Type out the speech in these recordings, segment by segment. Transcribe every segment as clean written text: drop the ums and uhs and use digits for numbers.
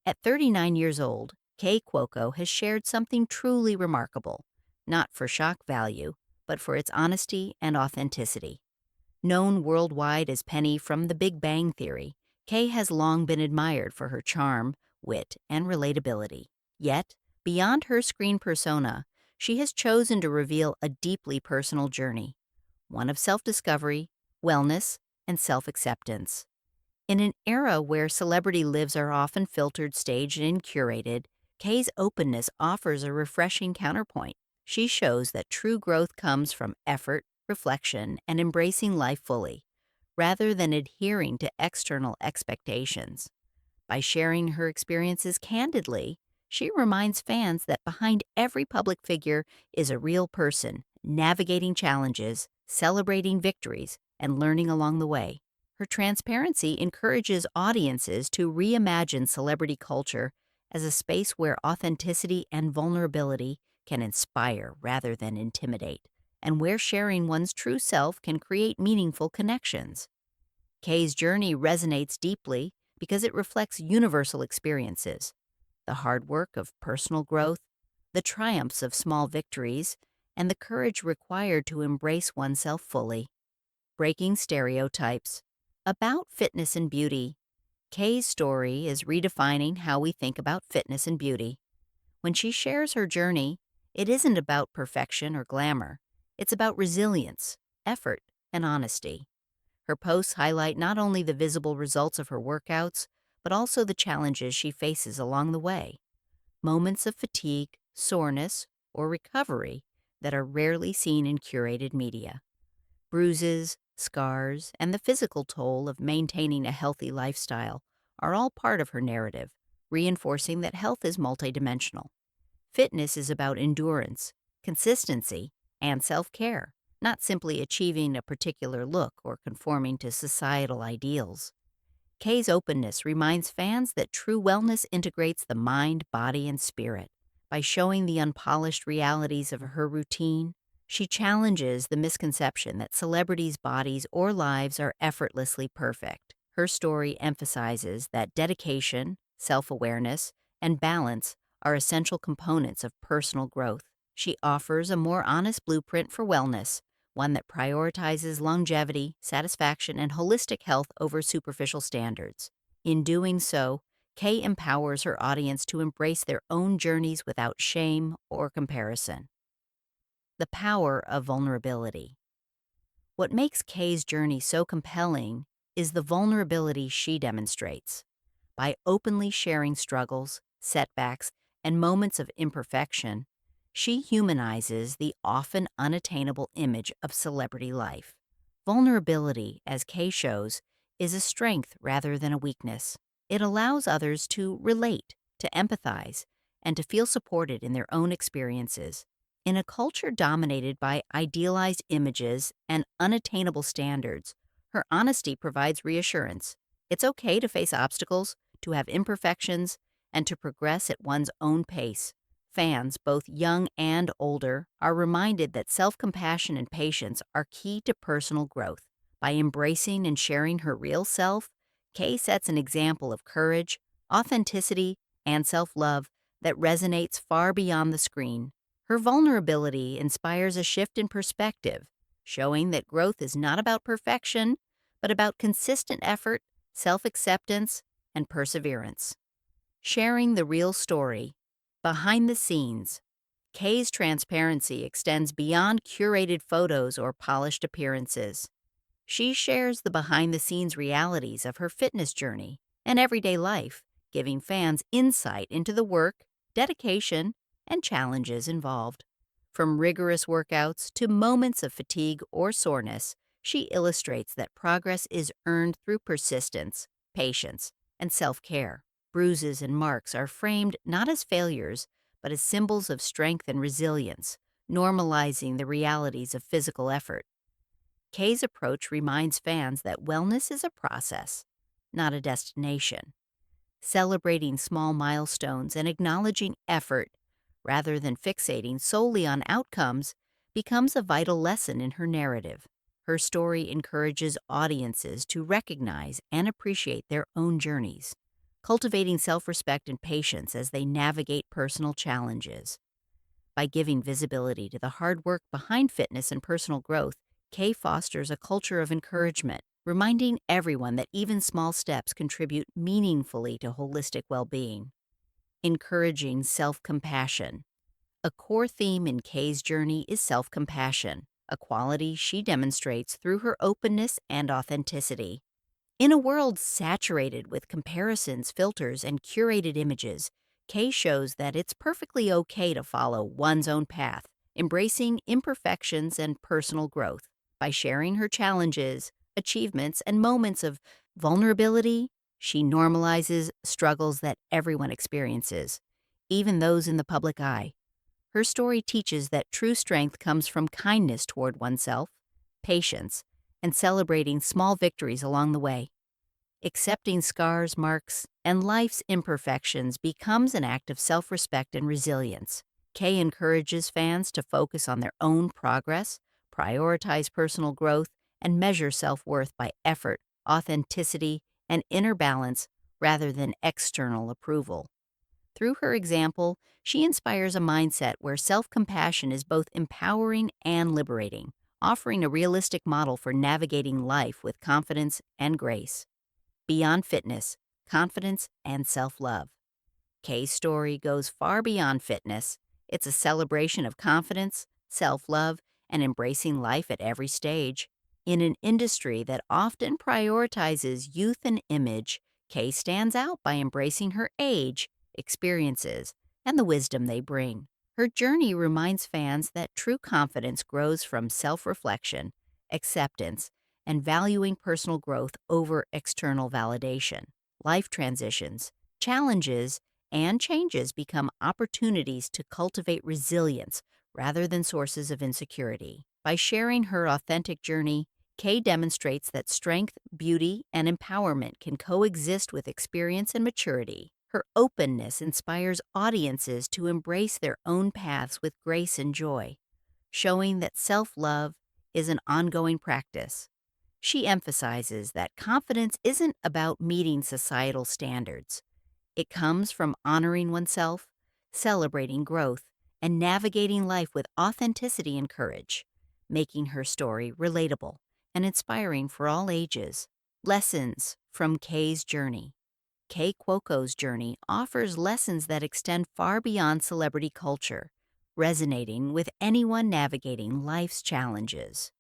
At 39 years old, Kay Cuoco has shared something truly remarkable, not for shock value, but for its honesty and authenticity. Known worldwide as Penny from The Big Bang Theory, Kay has long been admired for her charm, wit, and relatability. Yet, beyond her screen persona, she has chosen to reveal a deeply personal journey, one of self discovery, wellness, and self acceptance. In an era where celebrity lives are often filtered, staged, and curated, Kay's openness offers a refreshing counterpoint. She shows that true growth comes from effort, reflection, and embracing life fully, rather than adhering to external expectations. By sharing her experiences candidly, she reminds fans that behind every public figure is a real person navigating challenges, celebrating victories, and learning along the way. Her transparency encourages audiences to reimagine celebrity culture as a space where authenticity and vulnerability can inspire rather than intimidate, and where sharing one's true self can create meaningful connections. Kay's journey resonates deeply because it reflects universal experiences: the hard work of personal growth, the triumphs of small victories, and the courage required to embrace oneself fully. Breaking stereotypes. About fitness and beauty, Kay's story is redefining how we think about fitness and beauty. When she shares her journey, it isn't about perfection or glamour. It's about resilience, effort, and honesty. Her posts highlight not only the visible results of her workouts, but also the challenges she faces along the way. Moments of fatigue, soreness, or recovery that are rarely seen in curated media. Bruises, scars, and the physical toll of maintaining a healthy lifestyle are all part of her narrative, reinforcing that health is multidimensional. Fitness is about endurance, consistency, and self care, not simply achieving a particular look or conforming to societal ideals. Kay's openness reminds fans that true wellness integrates the mind, body, and spirit. By showing the unpolished realities of her routine, she challenges the misconception that celebrities' bodies or lives are effortlessly perfect. Her story emphasizes that dedication, self awareness, and balance are essential components of personal growth. She offers a more honest blueprint for wellness, one that prioritizes longevity, satisfaction, and holistic health over superficial standards. In doing so, Kay empowers her audience to embrace their own journeys without shame or comparison. The power of vulnerability. What makes Kay's journey so compelling is the vulnerability she demonstrates. By openly sharing struggles, setbacks, and moments of imperfection, she humanizes the often unattainable image of celebrity life. Vulnerability, as Kay shows, is a strength rather than a weakness. It allows others to relate, to empathize, and to feel supported in their own experiences. In a culture dominated by idealized images and unattainable standards, her honesty provides reassurance. It's okay to face obstacles, to have imperfections, and to progress at one's own pace. Fans, both young and older, are reminded that self compassion and patience are key to personal growth. By embracing and sharing her real self, Kay sets an example of courage, authenticity, and self love that resonates far beyond the screen. Her vulnerability inspires a shift in perspective, showing that growth is not about perfection, but about consistent effort, self acceptance, and perseverance. Sharing the real story. Behind the scenes, Kay's transparency extends beyond curated photos or polished appearances. She shares the behind the scenes realities of her fitness journey and everyday life, giving fans insight into the work, dedication, and challenges involved. From rigorous workouts to moments of fatigue or soreness, she illustrates that progress is earned through persistence, patience, and self care. Bruises and marks are framed not as failures, but as symbols of strength and resilience, normalizing the realities of physical effort. Kay's approach reminds fans that wellness is a process, not a destination. Celebrating small milestones and acknowledging effort, rather than fixating solely on outcomes, becomes a vital lesson in her narrative. Her story encourages audiences to recognize and appreciate their own journeys, cultivating self-respect and patience as they navigate personal challenges. By giving visibility to the hard work behind fitness and personal growth, Kay fosters a culture of encouragement, reminding everyone that even small steps contribute meaningfully to holistic well-being. Encouraging self-compassion. A core theme in Kay's journey is self-compassion, a quality she demonstrates through her openness and authenticity. In a world saturated with comparisons, filters, and curated images, Kay shows that it's perfectly okay to follow one's own path, embracing imperfections and personal growth. By sharing her challenges, achievements, and moments of vulnerability, she normalizes struggles that everyone experiences, even those in the public eye. Her story teaches that true strength comes from kindness toward oneself, patience, and celebrating small victories along the way. Accepting scars, marks, and life's imperfections becomes an act of self respect and resilience. Kay encourages fans to focus on their own progress, prioritize personal growth, and measure self worth by effort, authenticity, and inner balance rather than external approval. Through her example, she inspires a mindset where self compassion is both empowering and liberating, offering a realistic model for navigating life with confidence and grace. Beyond fitness, confidence, and self love. Kay's story goes far beyond fitness. It's a celebration of confidence, self love, and embracing life at every stage. In an industry that often prioritizes youth and image, Kay stands out by embracing her age, experiences, and the wisdom they bring. Her journey reminds fans that true confidence grows from self reflection, acceptance, and valuing personal growth over external validation. Life transitions, challenges, and changes become opportunities to cultivate resilience rather than sources of insecurity. By sharing her authentic journey, Kay demonstrates that strength, beauty, and empowerment can coexist with experience and maturity. Her openness inspires audiences to embrace their own paths with grace and joy, showing that self love is an ongoing practice. She emphasizes that confidence isn't about meeting societal standards. It comes from honoring oneself, celebrating growth, and navigating life with authenticity and courage, making her story relatable and inspiring for all ages. Lessons from Kay's journey. Kaley Cuoco's journey offers lessons that extend far beyond celebrity culture, resonating with anyone navigating life's challenges.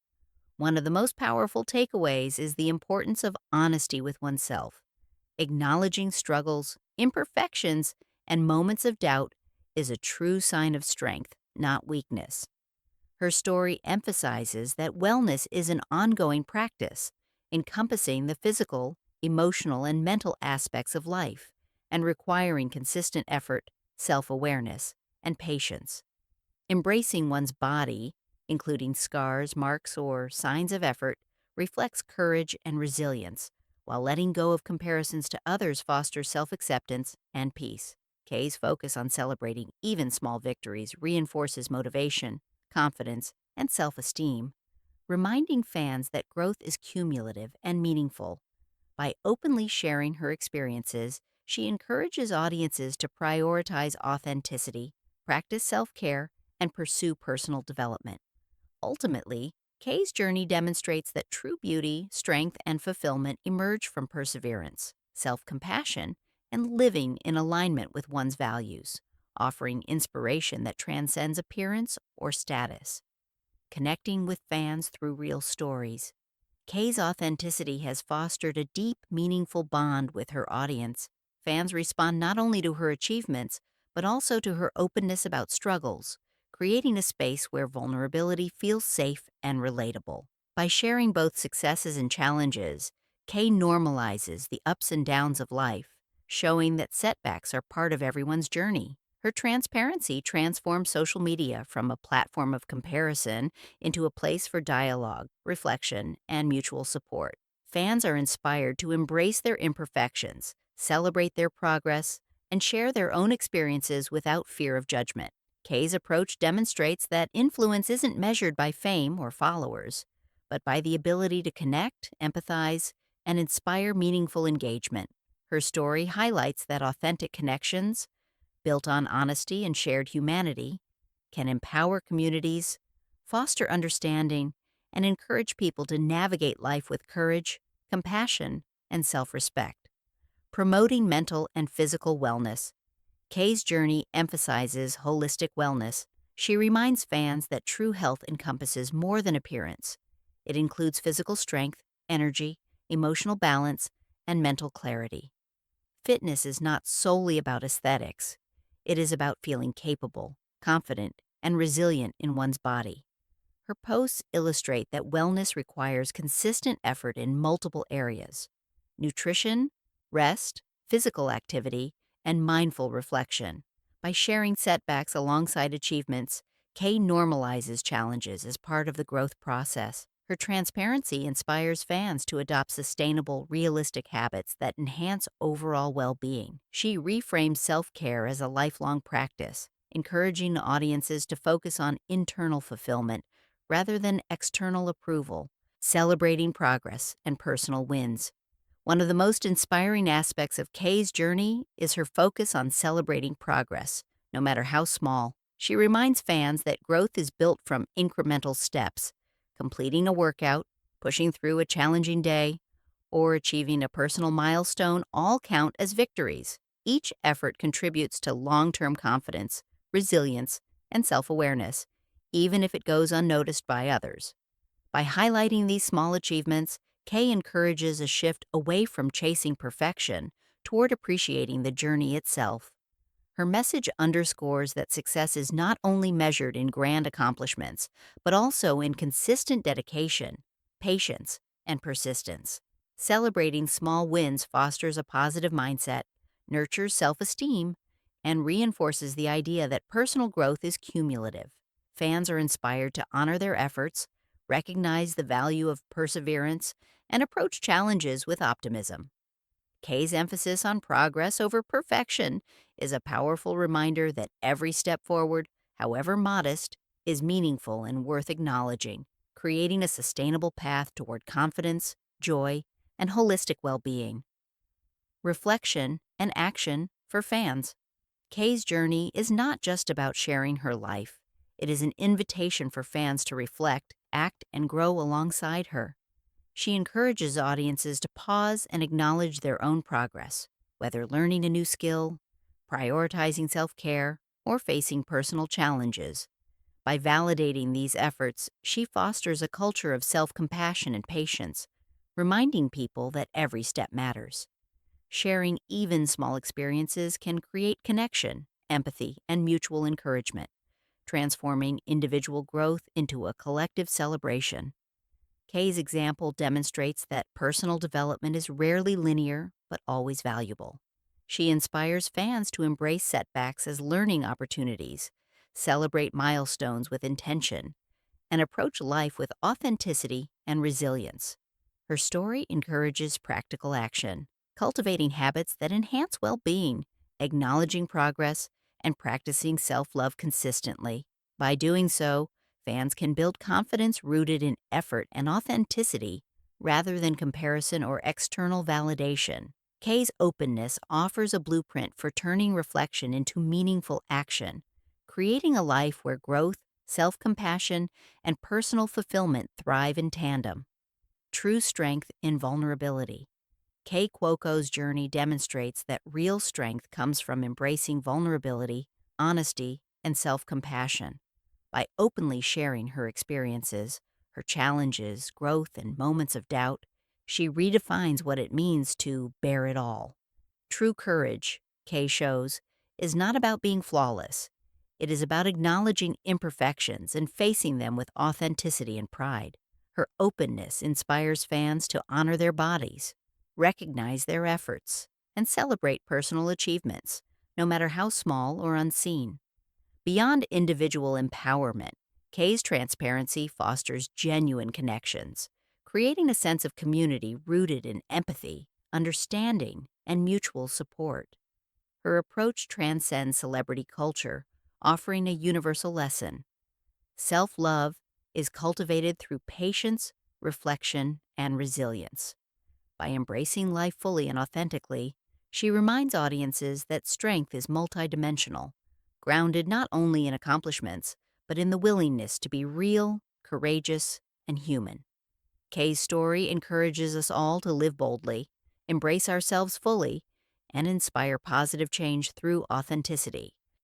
One of the most powerful takeaways is the importance of honesty with oneself. Acknowledging struggles, imperfections, and moments of doubt is a true sign of strength, not weakness. Her story emphasizes that wellness is an ongoing practice, encompassing the physical, emotional, and mental aspects of life, and requiring consistent effort, self awareness, and patience. Embracing one's body, including scars, marks, or signs of effort, reflects courage and resilience, while letting go of comparisons to others fosters self acceptance and peace. Kay's focus on celebrating even small victories reinforces motivation, confidence, and self esteem, reminding fans that growth is cumulative and meaningful. By openly sharing her experiences, she encourages audiences to prioritize authenticity, practice self care, and pursue personal development. Ultimately, Kay's journey demonstrates that true beauty, strength, and fulfillment emerge from perseverance, self compassion, and living in alignment with one's values, offering inspiration that transcends appearance or status. Connecting with fans through real stories. Kay's authenticity has fostered a deep, meaningful bond with her audience. Fans respond not only to her achievements, but also to her openness about struggles, creating a space where vulnerability feels safe and relatable. By sharing both successes and challenges, Kay normalizes the ups and downs of life, showing that setbacks are part of everyone's journey. Her transparency transforms social media from a platform of comparison into a place for dialogue, reflection, and mutual support. Fans are inspired to embrace their imperfections, celebrate their progress, and share their own experiences without fear of judgment. Kay's approach demonstrates that influence isn't measured by fame or followers, but by the ability to connect, empathize, and inspire meaningful engagement. Her story highlights that authentic connections, built on honesty and shared humanity, can empower communities, foster understanding, and encourage people to navigate life with courage, compassion, and self respect. Promoting mental and physical wellness, Kay's journey emphasizes holistic wellness. She reminds fans that true health encompasses more than appearance. It includes physical strength, energy, emotional balance, and mental clarity. Fitness is not solely about aesthetics. It is about feeling capable, confident, and resilient in one's body. Her posts illustrate that wellness requires consistent effort in multiple areas: nutrition, rest, physical activity, and mindful reflection. By sharing setbacks alongside achievements, Kay normalizes challenges as part of the growth process. Her transparency inspires fans to adopt sustainable, realistic habits that enhance overall well being. She reframes self care as a lifelong practice, encouraging audiences to focus on internal fulfillment rather than external approval, celebrating progress and personal wins. One of the most inspiring aspects of Kay's journey is her focus on celebrating progress, no matter how small. She reminds fans that growth is built from incremental steps. Completing a workout, pushing through a challenging day, or achieving a personal milestone all count as victories. Each effort contributes to long-term confidence, resilience, and self-awareness, even if it goes unnoticed by others. By highlighting these small achievements, Kay encourages a shift away from chasing perfection toward appreciating the journey itself. Her message underscores that success is not only measured in grand accomplishments, but also in consistent dedication, patience, and persistence. Celebrating small wins fosters a positive mindset, nurtures self esteem, and reinforces the idea that personal growth is cumulative. Fans are inspired to honor their efforts, recognize the value of perseverance, and approach challenges with optimism. Kay's emphasis on progress over perfection is a powerful reminder that every step forward, however modest, is meaningful and worth acknowledging, creating a sustainable path toward confidence, joy, and holistic well being. Reflection and action for fans. Kay's journey is not just about sharing her life, it is an invitation for fans to reflect, act, and grow alongside her. She encourages audiences to pause and acknowledge their own progress, whether learning a new skill, prioritizing self care, or facing personal challenges. By validating these efforts, she fosters a culture of self compassion and patience, reminding people that every step matters. Sharing even small experiences can create connection, empathy, and mutual encouragement, transforming individual growth into a collective celebration. Kay's example demonstrates that personal development is rarely linear, but always valuable. She inspires fans to embrace setbacks as learning opportunities, celebrate milestones with intention, and approach life with authenticity and resilience. Her story encourages practical action, cultivating habits that enhance well being, acknowledging progress, and practicing self love consistently. By doing so, fans can build confidence rooted in effort and authenticity rather than comparison or external validation. Kay's openness offers a blueprint for turning reflection into meaningful action, creating a life where growth, self compassion, and personal fulfillment thrive in tandem. True strength in vulnerability. Kaley Cuoco's journey demonstrates that real strength comes from embracing vulnerability, honesty, and self compassion. By openly sharing her experiences, her challenges, growth, and moments of doubt, she redefines what it means to bear it all. True courage, Kay shows, is not about being flawless. It is about acknowledging imperfections and facing them with authenticity and pride. Her openness inspires fans to honor their bodies, recognize their efforts, and celebrate personal achievements, no matter how small or unseen. Beyond individual empowerment, Kay's transparency fosters genuine connections, creating a sense of community rooted in empathy, understanding, and mutual support. Her approach transcends celebrity culture, offering a universal lesson. Self-love is cultivated through patience, reflection, and resilience. By embracing life fully and authentically, She reminds audiences that strength is multidimensional, grounded not only in accomplishments, but in the willingness to be real, courageous, and human. Kay's story encourages us all to live boldly, embrace ourselves fully, and inspire positive change through authenticity.